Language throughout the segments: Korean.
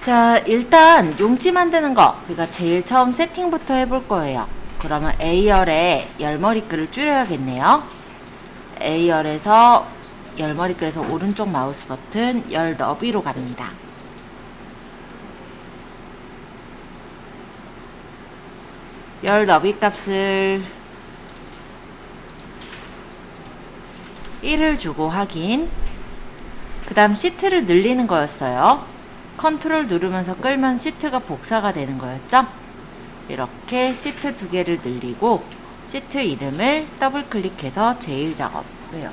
자, 일단 용지 만드는 거, 그러니까 제일 처음 세팅부터 해볼 거예요. 그러면 A열에 열머리글을 줄여야겠네요. A열에서 열머리글에서 오른쪽 마우스 버튼 열 너비로 갑니다. 열 너비 값을 1을 주고 확인. 그 다음 시트를 늘리는 거였어요. 컨트롤 누르면서 끌면 시트가 복사가 되는 거였죠. 이렇게 시트 두 개를 늘리고 시트 이름을 더블 클릭해서 제일 작업. 왜요?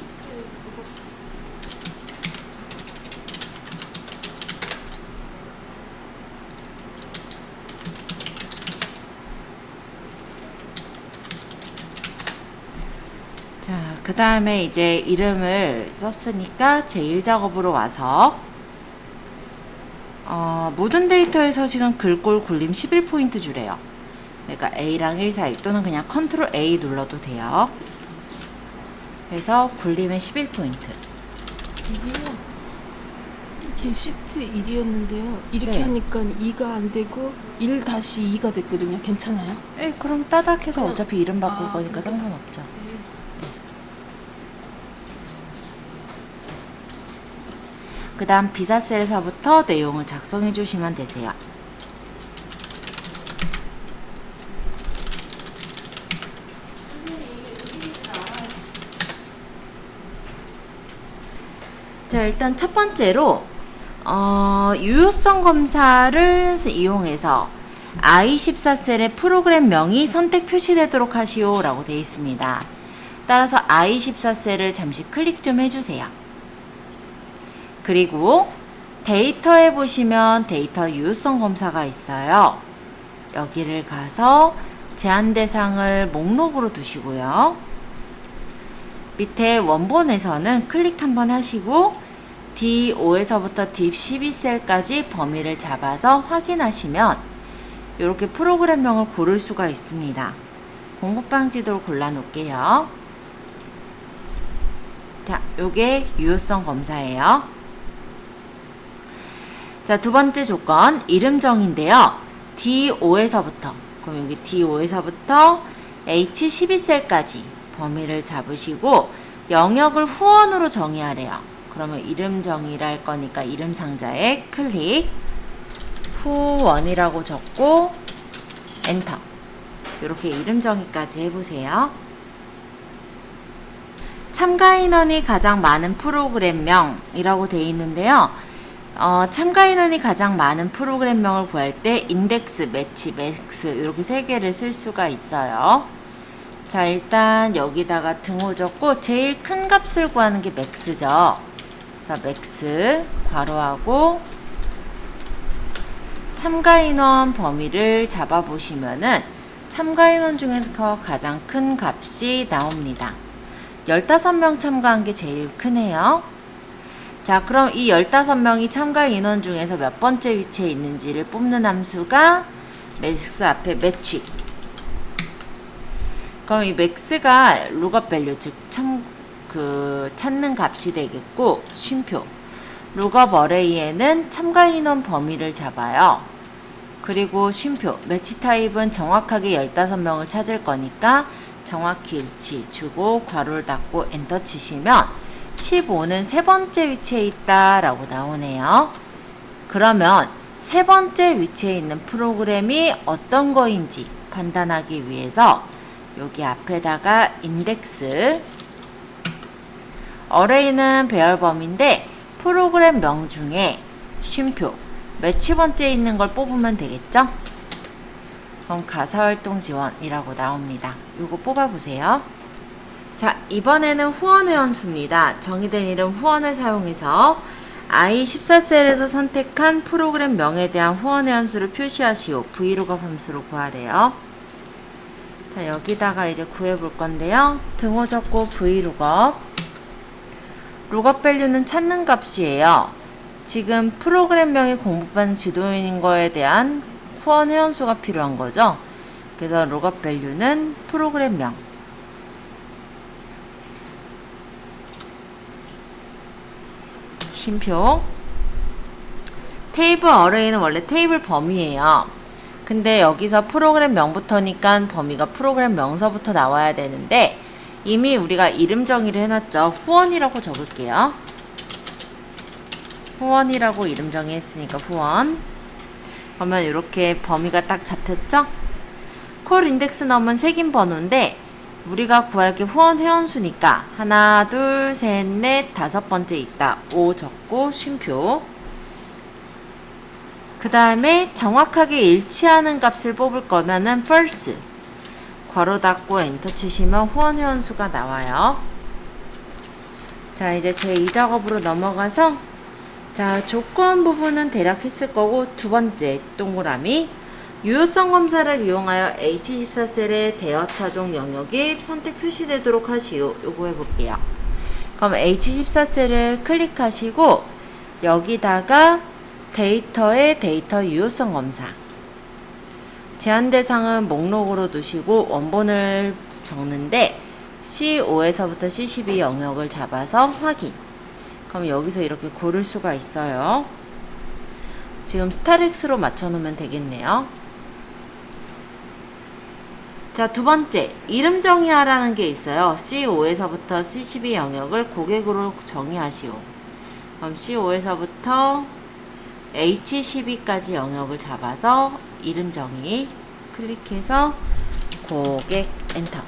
자, 그 다음에 이제 이름을 썼으니까 제일 작업으로 와서 모든 데이터에서 지금 글꼴 굴림 11포인트 주래요. 그러니까 A랑 1 사이 또는 그냥 컨트롤 A 눌러도 돼요. 그래서 굴림의 11포인트. 이게 시트 1이었는데요. 이렇게 네. 하니까 2가 안 되고 1-2가 됐거든요. 괜찮아요? 예, 그럼 따닥해서 그냥, 어차피 이름 바꿀 거니까 근데- 상관없죠. 그 다음 비사셀에서부터 내용을 작성해 주시면 되세요. 자, 일단 첫 번째로 유효성 검사를 이용해서 I14셀의 프로그램명이 선택 표시되도록 하시오 라고 되어 있습니다. 따라서 I14셀을 잠시 클릭 좀 해주세요. 그리고 데이터에 보시면 데이터 유효성 검사가 있어요. 여기를 가서 제한 대상을 목록으로 두시고요. 밑에 원본에서는 클릭 한번 하시고 D5에서부터 D12셀까지 범위를 잡아서 확인하시면 이렇게 프로그램명을 고를 수가 있습니다. 공급방 지도를 골라 놓을게요. 자, 요게 유효성 검사예요. 자, 두 번째 조건 이름정인데요. D5에서부터 그럼 여기 D5에서부터 H12셀까지 범위를 잡으시고 영역을 후원으로 정의하래요. 그러면 이름 정의를 할 거니까 이름 상자에 클릭, 후원이라고 적고 엔터. 이렇게 이름 정의까지 해보세요. 참가 인원이 가장 많은 프로그램명이라고 되어 있는데요. 참가 인원이 가장 많은 프로그램명을 구할 때 인덱스, 매치, 맥스 이렇게 세 개를 쓸 수가 있어요. 자, 일단 여기다가 등호 적고 제일 큰 값을 구하는 게 맥스죠. 그래서 맥스 괄호하고 참가 인원 범위를 잡아보시면은 참가 인원 중에서 가장 큰 값이 나옵니다. 15명 참가한 게 제일 크네요. 자, 그럼 이 15명이 참가 인원 중에서 몇 번째 위치에 있는지를 뽑는 함수가 맥스 앞에 매치. 그럼 이 맥스가 룩업 밸류, 즉 찾는 값이 되겠고, 쉼표. 룩업 어레이에는 참가 인원 범위를 잡아요. 그리고 쉼표. 매치 타입은 정확하게 15명을 찾을 거니까 정확히 일치 주고 괄호를 닫고 엔터 치시면 15는 세 번째 위치에 있다 라고 나오네요. 그러면 세 번째 위치에 있는 프로그램이 어떤 거인지 판단하기 위해서 여기 앞에다가 인덱스, 어레이는 배열 범위인데 프로그램 명 중에 쉼표 매치 번째에 있는 걸 뽑으면 되겠죠? 그럼 가사활동 지원이라고 나옵니다. 요거 뽑아보세요. 자, 이번에는 후원 회원수입니다. 정의된 이름 후원을 사용해서 I14셀에서 선택한 프로그램 명에 대한 후원 회원수를 표시하시오. 브이로그 함수로 구하래요. 자, 여기다가 이제 구해볼 건데요. 등호 적고 브이룩업. 룩업 밸류는 찾는 값이에요. 지금 프로그램명이 공급받는 지도인인 거에 대한 후원 회원수가 필요한 거죠. 그래서 룩업 밸류는 프로그램명. 쉼표. 테이블 어레이는 원래 테이블 범위예요. 근데 여기서 프로그램 명부터니까 범위가 프로그램 명서부터 나와야 되는데 이미 우리가 이름 정의를 해놨죠. 후원이라고 적을게요. 후원이라고 이름 정의했으니까 후원. 그러면 이렇게 범위가 딱 잡혔죠? 콜 인덱스 넘은 색인 번호인데 우리가 구할 게 후원 회원수니까 하나, 둘, 셋, 넷, 다섯 번째 있다. 5 적고 쉼표. 그 다음에 정확하게 일치하는 값을 뽑을 거면은 false. 괄호 닫고 엔터 치시면 후원 회원수가 나와요. 자, 이제 제2 작업으로 넘어가서 자, 조건 부분은 대략 했을 거고 두 번째 동그라미 유효성 검사를 이용하여 H14셀의 대여 차종 영역이 선택 표시되도록 하시오. 요거 해볼게요. 그럼 H14셀을 클릭하시고 여기다가 데이터의 데이터 유효성 검사 제한 대상은 목록으로 두시고 원본을 적는데 C5에서부터 C12 영역을 잡아서 확인. 그럼 여기서 이렇게 고를 수가 있어요. 지금 스타렉스로 맞춰놓으면 되겠네요. 자, 두 번째 이름 정의하라는 게 있어요. C5에서부터 C12 영역을 고객으로 정의하시오. 그럼 C5에서부터 H12까지 영역을 잡아서 이름 정의 클릭해서 고객 엔터.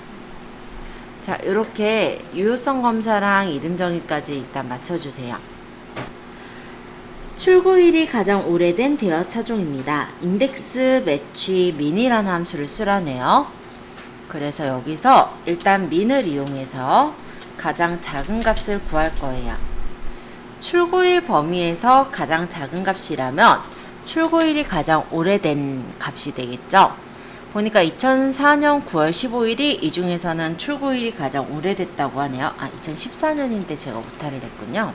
자, 이렇게 유효성 검사랑 이름 정의까지 일단 맞춰주세요. 출고일이 가장 오래된 대여 차종입니다. 인덱스 매치 민이라는 함수를 쓰라네요. 그래서 여기서 일단 민을 이용해서 가장 작은 값을 구할 거예요. 출고일 범위에서 가장 작은 값이라면 출고일이 가장 오래된 값이 되겠죠. 보니까 2004년 9월 15일이 이 중에서는 출고일이 가장 오래됐다고 하네요. 2014년인데 제가 오타를 냈군요.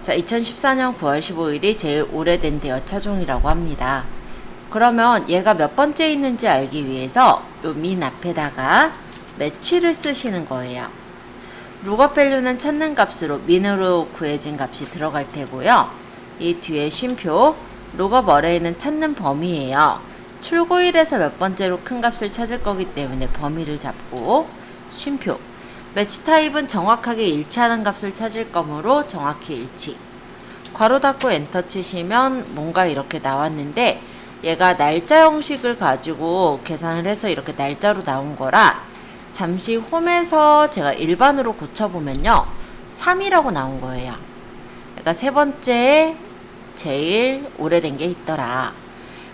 자, 2014년 9월 15일이 제일 오래된 대여 차종이라고 합니다. 그러면 얘가 몇 번째 있는지 알기 위해서 요 민 앞에다가 매치를 쓰시는 거예요. 룩업 밸류는 찾는 값으로 민으로 구해진 값이 들어갈 테고요. 이 뒤에 쉼표 룩업 어레이는 찾는 범위예요. 출고일에서 몇 번째로 큰 값을 찾을 거기 때문에 범위를 잡고 쉼표 매치 타입은 정확하게 일치하는 값을 찾을 거므로 정확히 일치. 괄호 닫고 엔터 치시면 뭔가 이렇게 나왔는데 얘가 날짜 형식을 가지고 계산을 해서 이렇게 날짜로 나온 거라 잠시 홈에서 제가 일반으로 고쳐보면요 3이라고 나온 거예요. 그러니까 세 번째에 제일 오래된 게 있더라.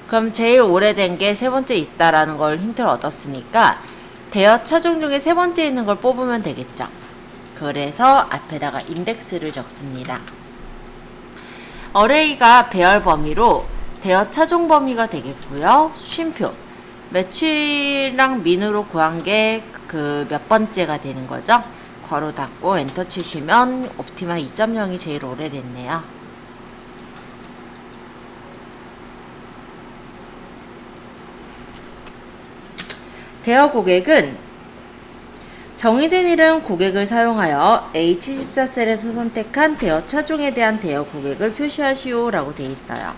그럼 제일 오래된 게 세 번째 있다라는 걸 힌트를 얻었으니까 대여 차종 중에 세 번째 있는 걸 뽑으면 되겠죠. 그래서 앞에다가 인덱스를 적습니다. 어레이가 배열 범위로 대여 차종 범위가 되겠고요. 쉼표 매치랑 민으로 구한 게 그 몇 번째가 되는 거죠. 괄호 닫고 엔터 치시면 옵티마 2.0이 제일 오래됐네요. 대여 고객은 정의된 이름 고객을 사용하여 H14셀에서 선택한 대여 차종에 대한 대여 고객을 표시하시오 라고 되어 있어요.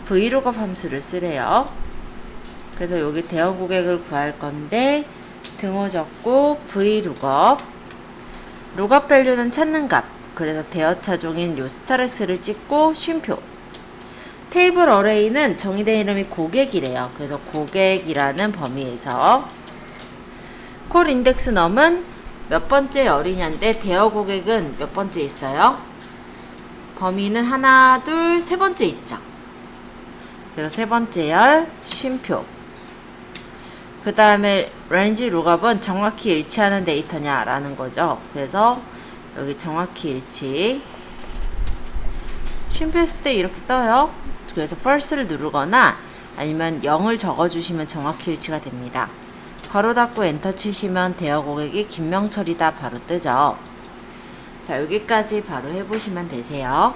vlookup 함수를 쓰래요. 그래서 여기 대여 고객을 구할 건데 등호 적고 vlookup 룩업 밸류는 찾는 값. 그래서 대여 차종인 요 스타렉스를 찍고 쉼표 테이블 어레이는 정의된 이름이 고객이래요. 그래서 고객이라는 범위에서 콜 인덱스 넘은 몇 번째 열이냐인데 대여 고객은 몇 번째 있어요? 범위는 하나, 둘, 세 번째 있죠. 그래서 세 번째 열 쉼표 그 다음에 range 룩업은 정확히 일치하는 데이터냐 라는 거죠. 그래서 여기 정확히 일치 쉼표 했을 때 이렇게 떠요. 그래서 false를 누르거나 아니면 0을 적어주시면 정확히 일치가 됩니다. 괄호 닫고 엔터 치시면 대여 고객이 김명철이다 바로 뜨죠. 자, 여기까지 바로 해보시면 되세요.